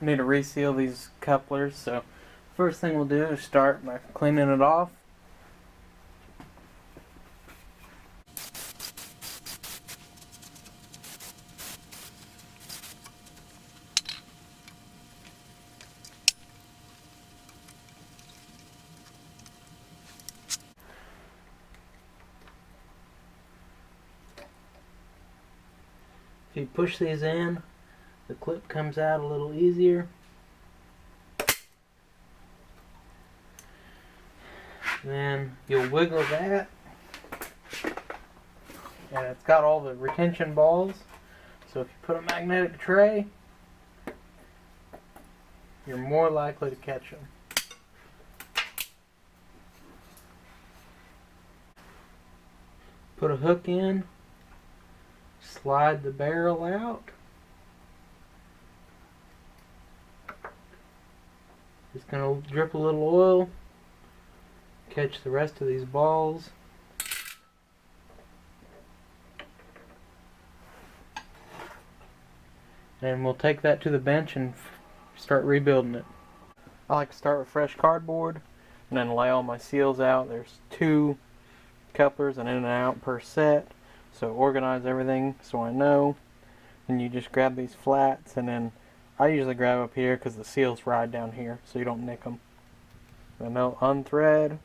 need to reseal these couplers, so first thing we'll do is start by cleaning it off. If you push these in, the clip comes out a little easier. Then you'll wiggle that, and it's got all the retention balls, so if you put a magnetic tray, you're more likely to catch them. Put a hook in, slide the barrel out. It's going to drip a little oil, catch the rest of these balls. And we'll take that to the bench and start rebuilding it. I like to start with fresh cardboard and then lay all my seals out. There's 2 couplers and in and out per set, so organize everything so I know. And you just grab these flats, and then I usually grab up here because the seals ride down here so you don't nick them. Then they'll unthread.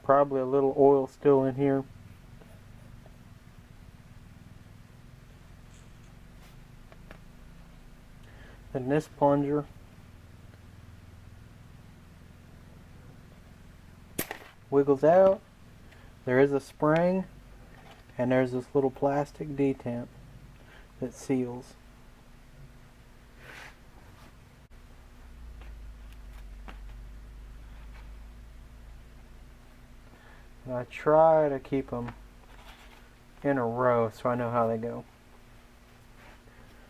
Probably a little oil still in here. Then this plunger wiggles out. There is a spring, and there's this little plastic detent that seals. And I try to keep them in a row so I know how they go.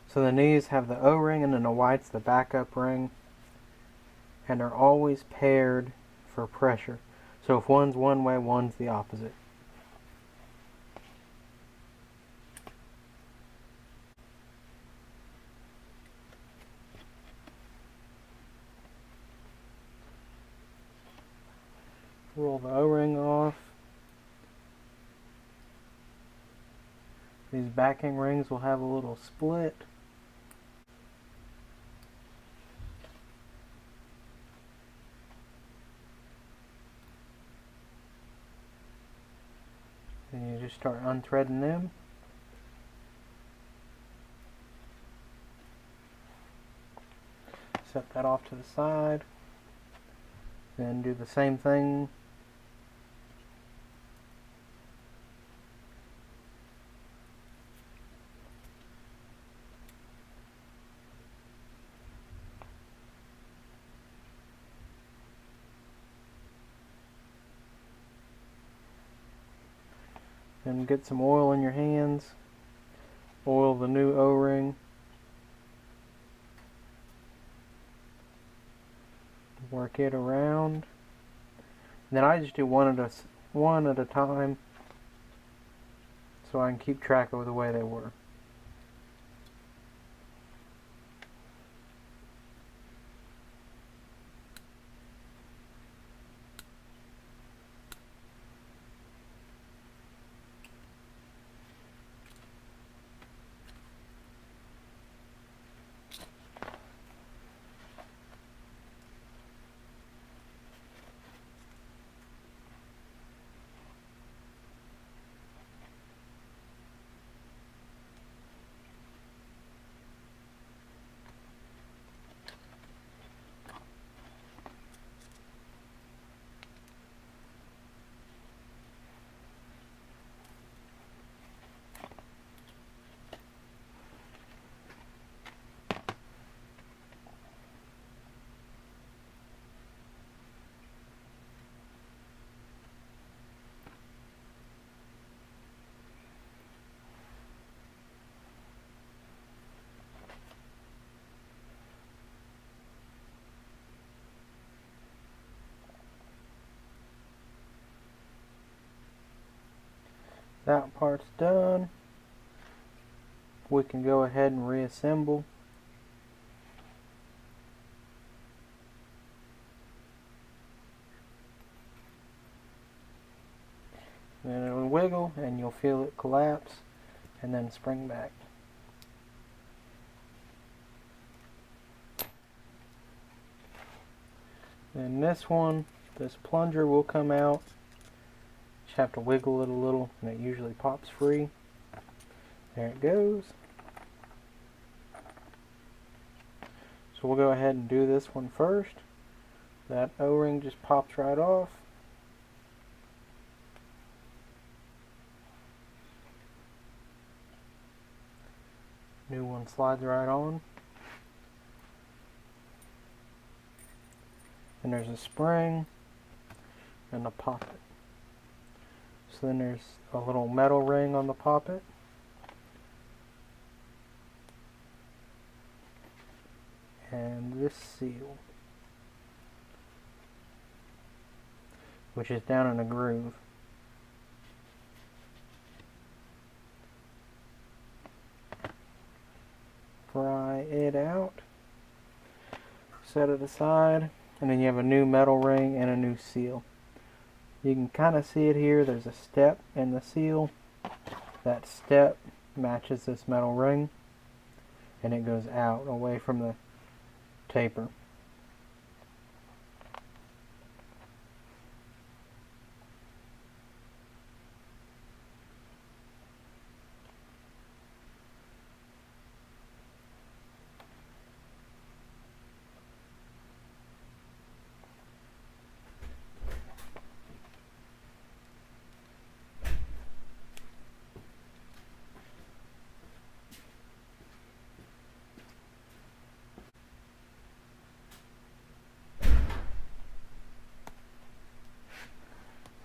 So the knees have the O-ring, and then the white's the backup ring, and they're always paired for pressure. So if one's one way, one's the opposite. Roll the O-ring off. These backing rings will have a little split. Then you just start unthreading them. Set that off to the side. Then do the same thing. And get some oil in your hands. Oil the new O-ring. Work it around. And then I just do one at a time so I can keep track of the way they were. That part's done. we can go ahead and reassemble. Then it'll wiggle and you'll feel it collapse and then spring back. Then this one, this plunger will come out. Just have to wiggle it a little and it usually pops free. There it goes. So we'll go ahead and do this one first. That O-ring just pops right off. New one slides right on. And there's a spring and a poppet. So then there's a little metal ring on the poppet. And this seal, which is down in a groove. Pry it out, set it aside, and then you have a new metal ring and a new seal. You can kind of see it here. There's a step in the seal. That step matches this metal ring and it goes out away from the taper.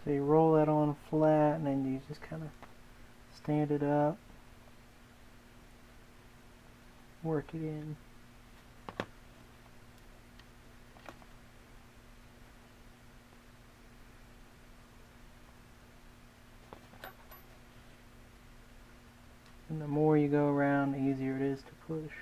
So you roll that on flat and then you just kind of stand it up, work it in. And the more you go around, the easier it is to push.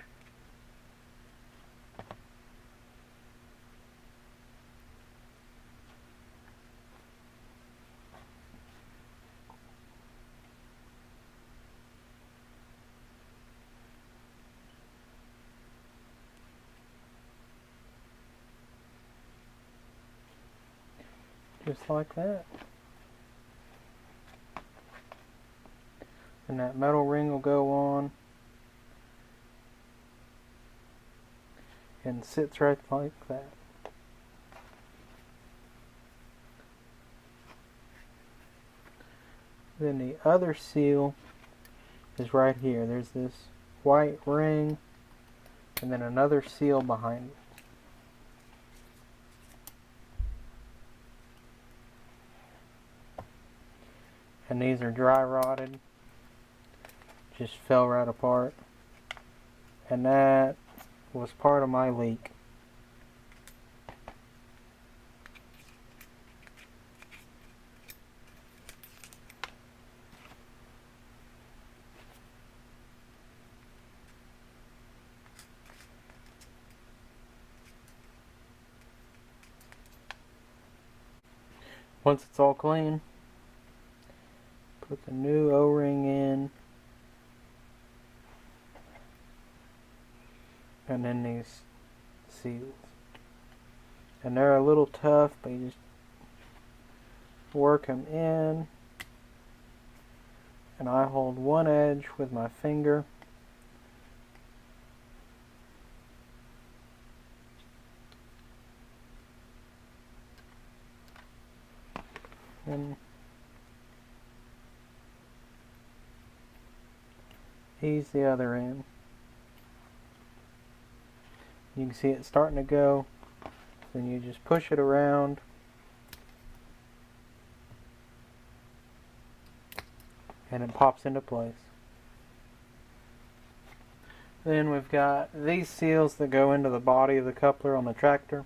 Just like that. And that metal ring will go on and sits right like that. Then the other seal is right here. There's this white ring and then another seal behind it. And these are dry rotted. Just fell right apart. And that was part of my leak. Once it's all clean, put the new O-ring in, and then these seals. And they're a little tough, but you just work them in. And I hold one edge with my finger. And ease the other end. You can see it starting to go. Then you just push it around. And it pops into place. Then we've got these seals that go into the body of the coupler on the tractor.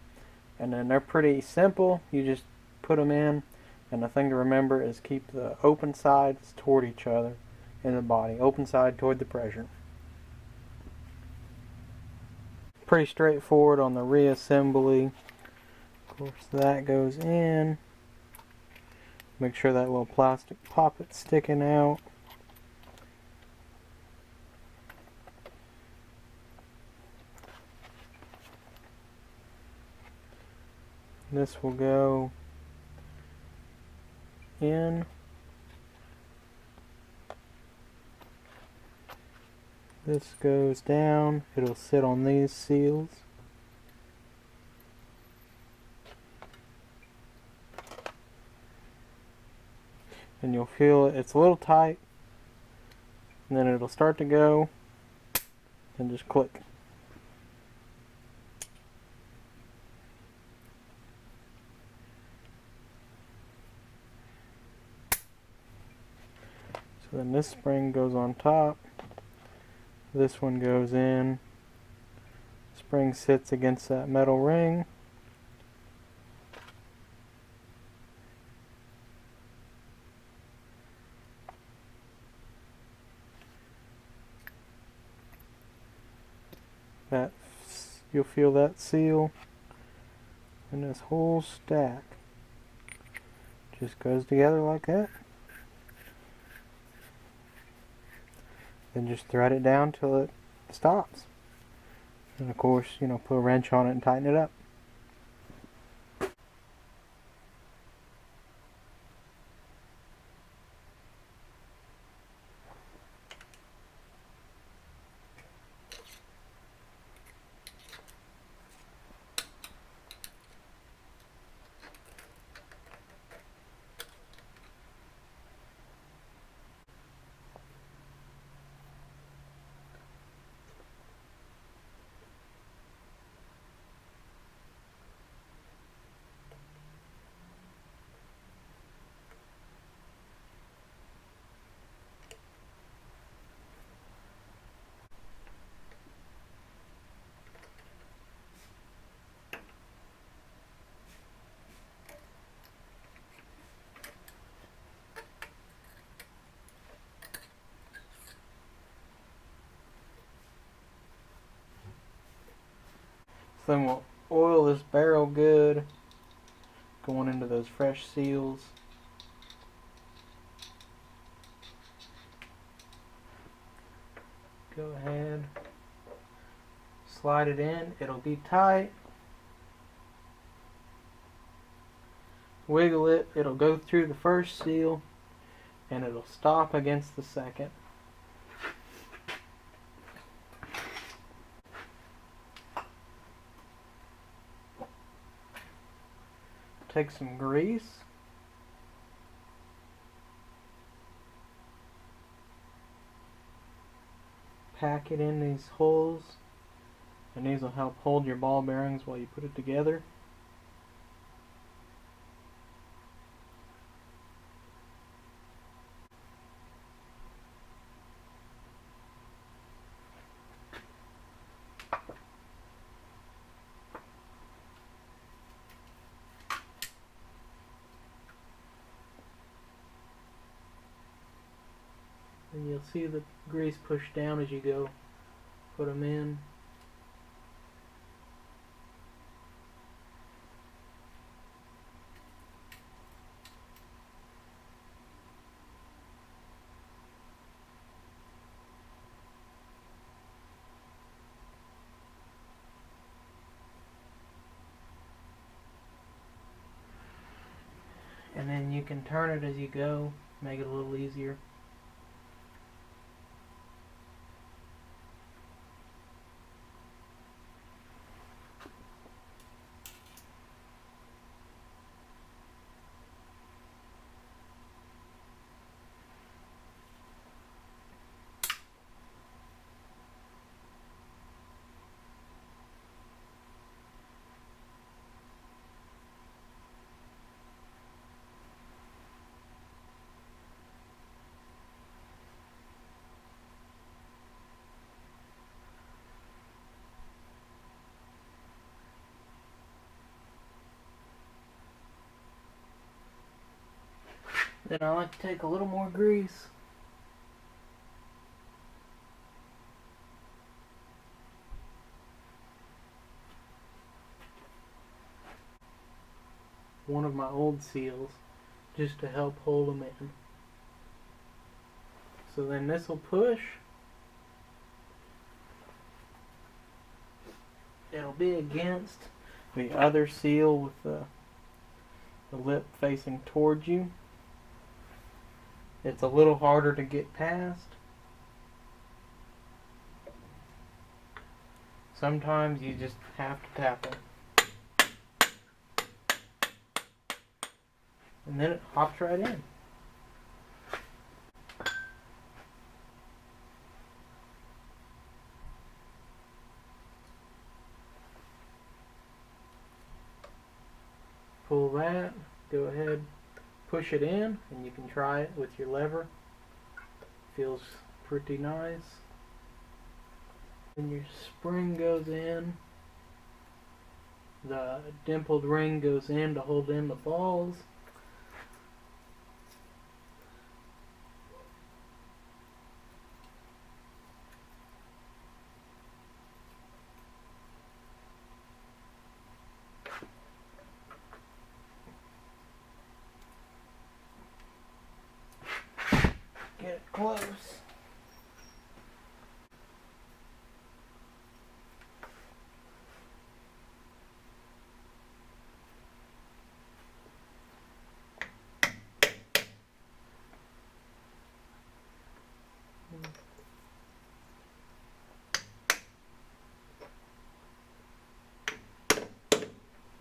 And then they're pretty simple. You just put them in. And the thing to remember is keep the open sides toward each other in the body. Open side toward the pressure. pretty straightforward on the reassembly. Of course, that goes in. Make sure that little plastic poppet's sticking out. This will go in. This goes down. It'll sit on these seals. And you'll feel it's a little tight. And then it'll start to go and just click. So then this spring goes on top. This one goes in. Spring sits against that metal ring. You'll feel that seal, and this whole stack just goes together like that. Then just thread it down till it stops. And of course, put a wrench on it and tighten it up. Then we'll oil this barrel good, going into those fresh seals. Go ahead, slide it in, it'll be tight. Wiggle it, it'll go through the first seal and it'll stop against the second. Take some grease, pack it in these holes, and these will help hold your ball bearings while you put it together. And you'll see the grease push down as you go put them in. And then you can turn it as you go, make it a little easier. Then I like to take a little more grease. one of my old seals just to help hold them in. So then this will push. It'll be against the other seal with the lip facing towards you. It's a little harder to get past. Sometimes you just have to tap it. And then it hops right in. Pull that, go ahead, push it in, and you can try it with your lever. Feels pretty nice. When your spring goes in, the dimpled ring goes in to hold in the balls. Get it close.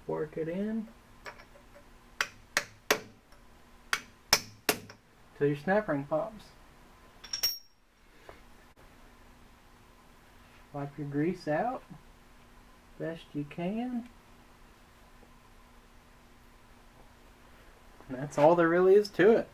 Work it in till your snap ring pops. Wipe your grease out best you can. And that's all there really is to it.